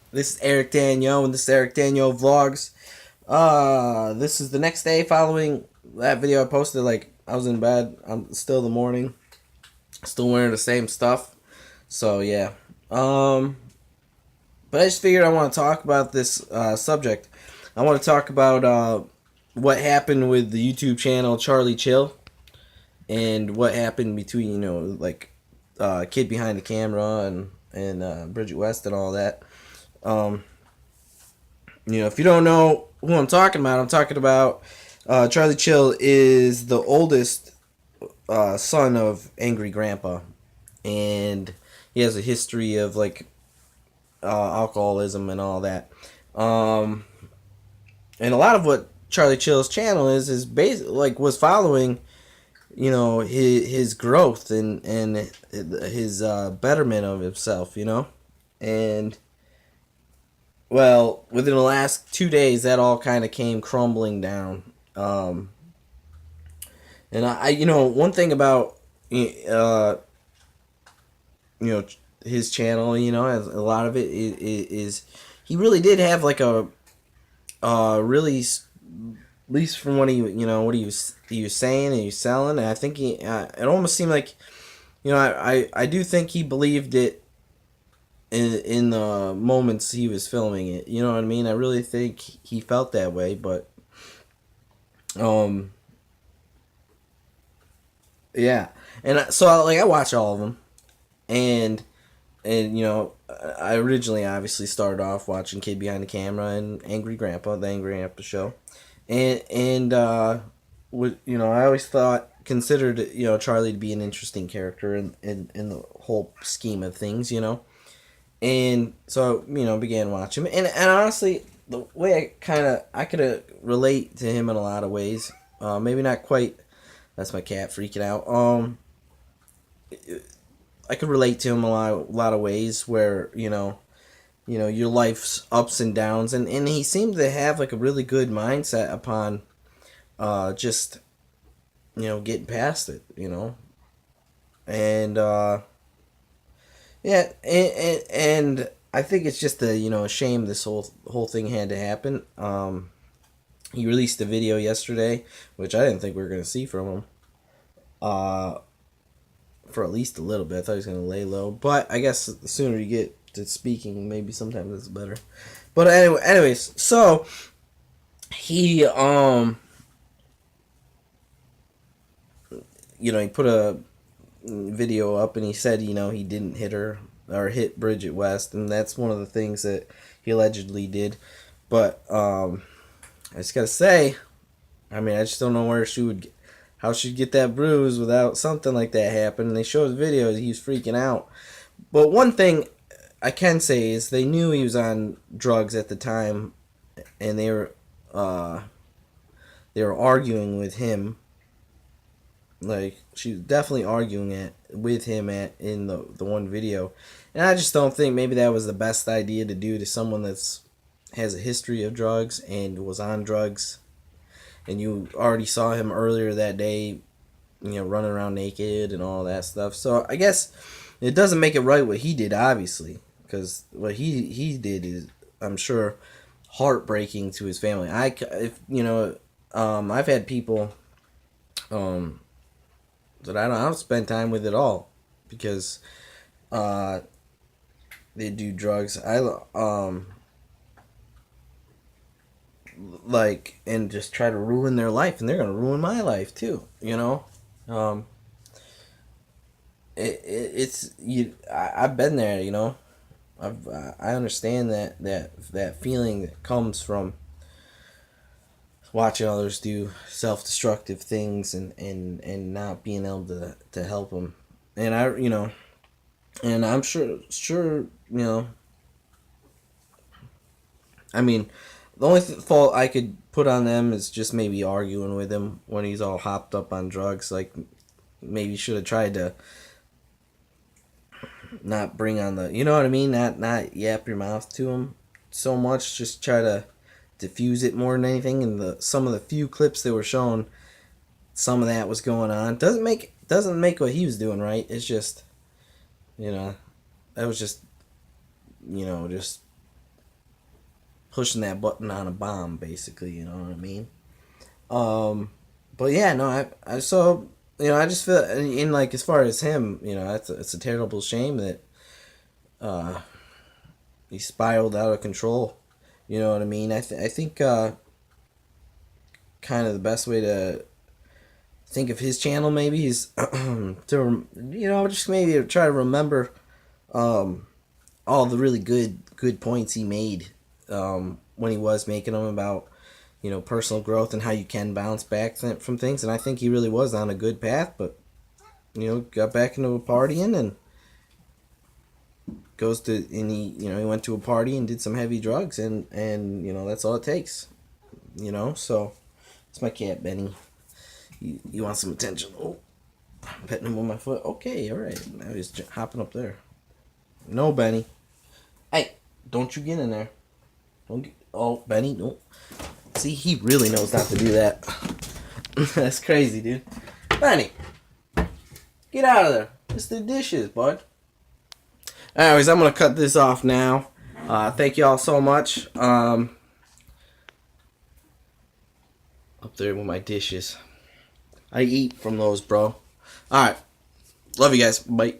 This is Eric Daniel, and this is Eric Daniel Vlogs. This is the next day following that video I posted. Like, I was in bed. I'm still the morning. Still wearing the same stuff. So, yeah. But I just figured I want to talk about this subject. I want to talk about what happened with the YouTube channel Charlie Chill and what happened between, Kid Behind the Camera and Bridget West and all that. Um, if you don't know who I'm talking about Charlie Chill is the oldest son of Angry Grandpa, and he has a history of alcoholism and all that. Um, and a lot of what Charlie Chill's channel is basically was following his growth and his betterment of himself, and well, within the last 2 days, that all kind of came crumbling down. And one thing about you know his channel, a lot of it is he really did have like a really, at least from what he was saying and he was selling. And I think it almost seemed like I do think he believed it in the moments he was filming it. You know what I mean? I really think he felt that way, but um yeah. And so I watch all of them, and I originally obviously started off watching Kid Behind the Camera and Angry Grandpa, the Angry Grandpa show, and I always considered Charlie to be an interesting character in the whole scheme of things, and so began watching him, and honestly, the way I could relate to him in a lot of ways. Maybe not quite. That's my cat freaking out. I could relate to him a lot of ways where your life's ups and downs, and he seemed to have like a really good mindset upon just getting past it, and yeah, and I think it's just a shame this whole thing had to happen. He released a video yesterday, which I didn't think we were gonna see from him. Uh, for at least a little bit. I thought he was gonna lay low, but I guess the sooner you get to speaking, maybe sometimes it's better. But anyways, so he he put a video up and he said he didn't hit her or hit Bridget West, and that's one of the things that he allegedly did. But I just gotta say, I mean, I just don't know how she'd get that bruise without something like that happening. They showed the video; he was freaking out. But one thing I can say is they knew he was on drugs at the time, and they were arguing with him. Like, she was definitely arguing with him in the one video, and I just don't think maybe that was the best idea to do to someone that's has a history of drugs and was on drugs, and you already saw him earlier that day, running around naked and all that stuff. So I guess it doesn't make it right what he did, obviously, because what he did is, I'm sure, heartbreaking to his family. I've had people um, that I don't spend time with at all because uh, they do drugs. I and just try to ruin their life, and they're gonna ruin my life too. Um, it's I've been there. I understand that feeling that comes from watching others do self-destructive things and not being able to help them. And and I'm sure I mean, the only fault I could put on them is just maybe arguing with him when he's all hopped up on drugs. Like, maybe should have tried to not bring on the, you know what I mean? Not yap your mouth to him so much. Just try to diffuse it more than anything. And some of the few clips that were shown, some of that was going on. Doesn't make what he was doing right. It's just, that was just, just pushing that button on a bomb, basically. You know what I mean? But yeah, no, I saw, you know, I just feel in like as far as him, you know, it's a terrible shame that uh, he spiraled out of control. You know what I mean? I think kind of the best way to think of his channel maybe is to, you know, just maybe try to remember all the really good points he made when he was making them about, you know, personal growth and how you can bounce back from things. And I think he really was on a good path, but, you know, got back into partying and he went to a party and did some heavy drugs, and you know, that's all it takes, you know. So it's my cat Benny. You want some attention? Oh, I'm petting him with my foot. Okay, all right. Now he's hopping up there. No, Benny. Hey, don't you get in there. Don't get. Oh, Benny, no. See, he really knows not to do that. That's crazy, dude. Benny, get out of there. It's the dishes, bud. Anyways, I'm gonna cut this off now. Thank you all so much. Up there with my dishes. I eat from those, bro. Alright. Love you guys. Bye.